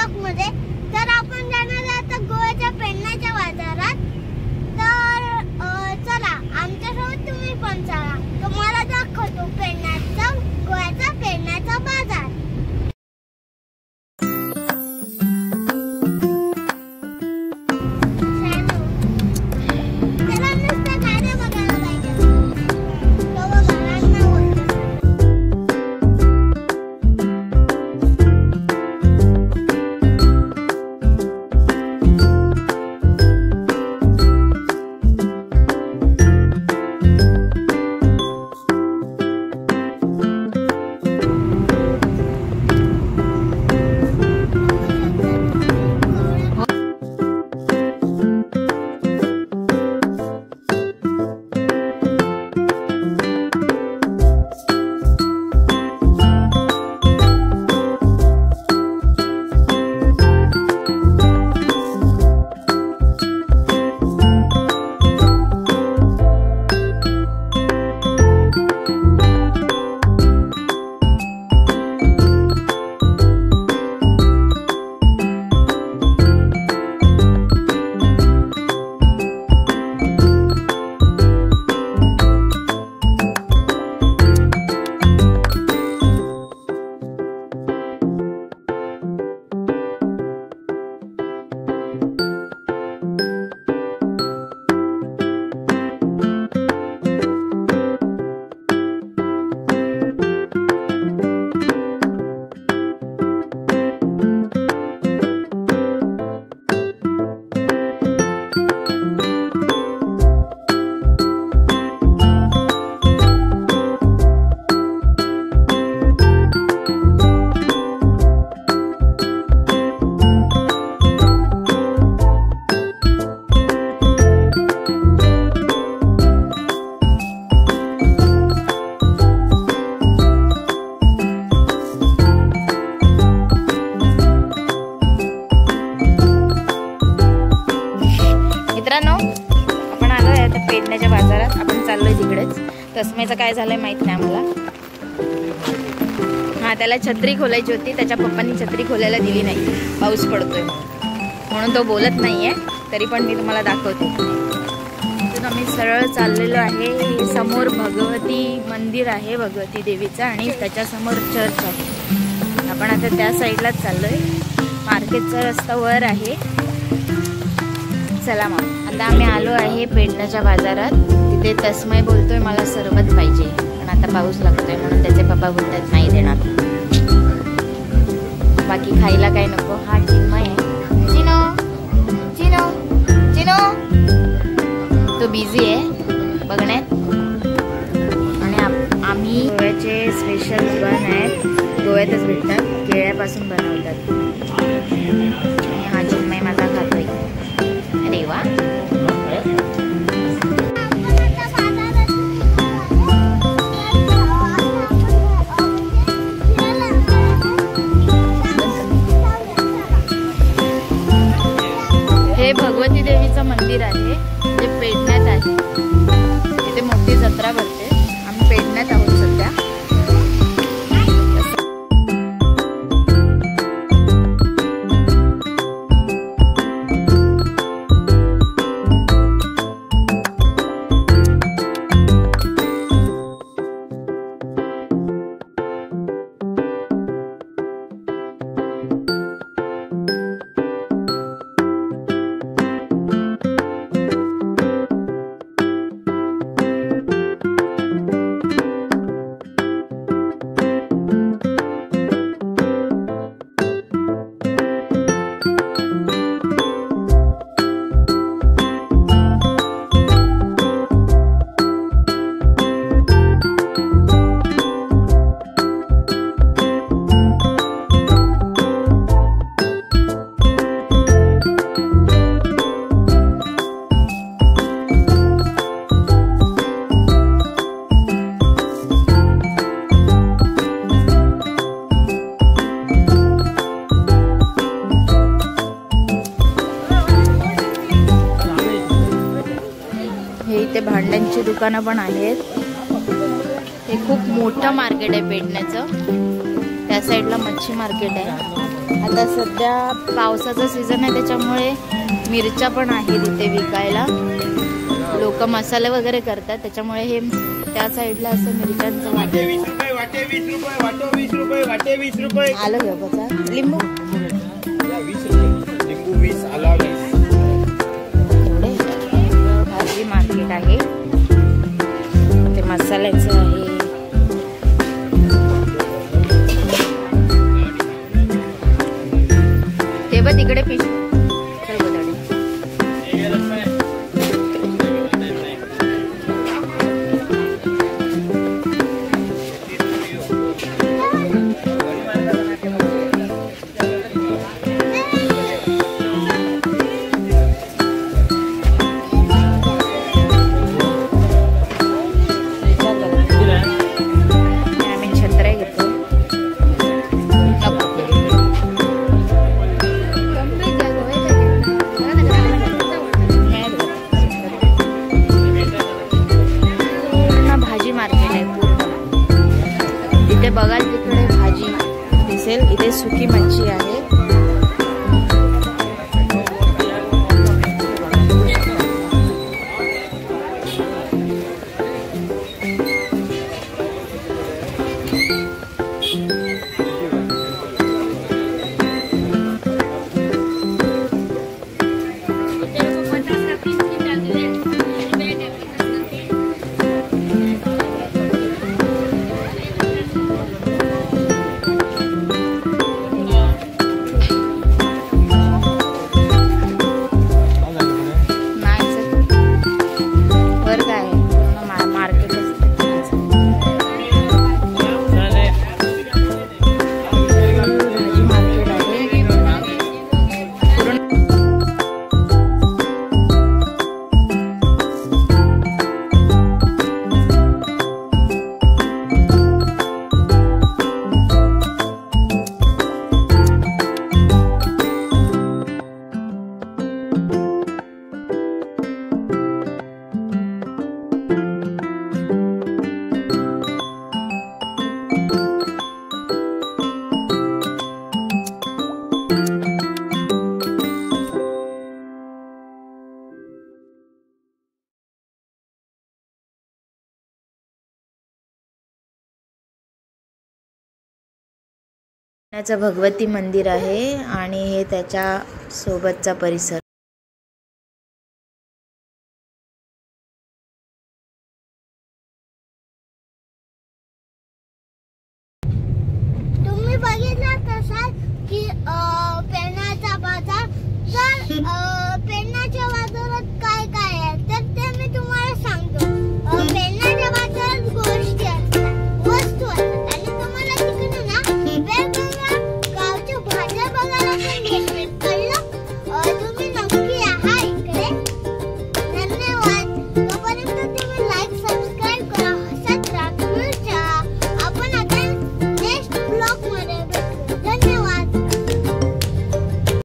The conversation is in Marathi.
ब्लॉग मध्ये। तर आपण जाणार आहे आता गोव्याच्या पेडण्याच्या बाजारात। तर चला आमच्यासोबत तुम्ही पण चला, तुम्हाला दाखवतो पेडण्याचा गोव्याचा पेडण्याचा बाजार। आपण आलोय आता पेडण्याच्या बाजारात। आपण चाललोय तिकडेच। तस्मेचं काय झालंय माहित नाही आम्हाला। हा, त्याला छत्री खोलायची होती, त्याच्या पप्पांनी छत्री खोलायला दिली नाही, पाऊस पडतोय म्हणून तो बोलत नाहीये। तरी पण मी तुम्हाला दाखवते। तर आम्ही सरळ चाललेलो आहे। समोर भगवती मंदिर आहे, भगवती देवीचं, आणि त्याच्या समोर चर्च आहे। आपण आता त्या साईडलाच चाललोय। मार्केटचा रस्ता वर आहे। चला मग आता आम्ही आलो आहे पेडण्याच्या बाजारात। तिथे तस्मय बोलतोय मला सरबत पाहिजे, पण आता पाऊस लागतोय म्हणून त्याचे पप्पा बोलतात नाही देणार। बाकी खायला काय नको। हा चिन्मय आहे, चिनो चिनो चिनो, तो बिझी आहे बघण्यात। आणि आम्ही गोव्याचे स्पेशल बन आहेत, गोव्यातच भेटतात, केळ्यापासून बनवतात। आणि हा चिन्मय माझा खातोय। अरे वा, हे भगवती देवीचं मंदिर आहे जे पेडण्यात आहे। इथे मोठी जत्रा भरते। आम्ही पेडण्यात आहोत सध्या। इथे भांड्यांची दुकानं पण आहेत। हे खूप मोठं मार्केट आहे पेडण्याचं। त्या साईडला मच्छी मार्केट आहे। आता सध्या पावसाचा सीझन आहे त्याच्यामुळे मिरच्या पण आहेत इथे विकायला. लोक मसाले वगैरे करतात त्याच्यामुळे हे त्या साईडला असं मिरच्यांचं आलं घ्या बघा. लिंबू भाजी मार्केट आहे ते मसाल्याचं आहे. ते बघ तिकडे पिश बघाल तिकडे भाजी दिसेल. इथे सुकी मच्छी आहे. भगवती मंदिर आहे आणि हे त्याच्या सोबतचा परिसर. तुम्ही बघितलं तसाच की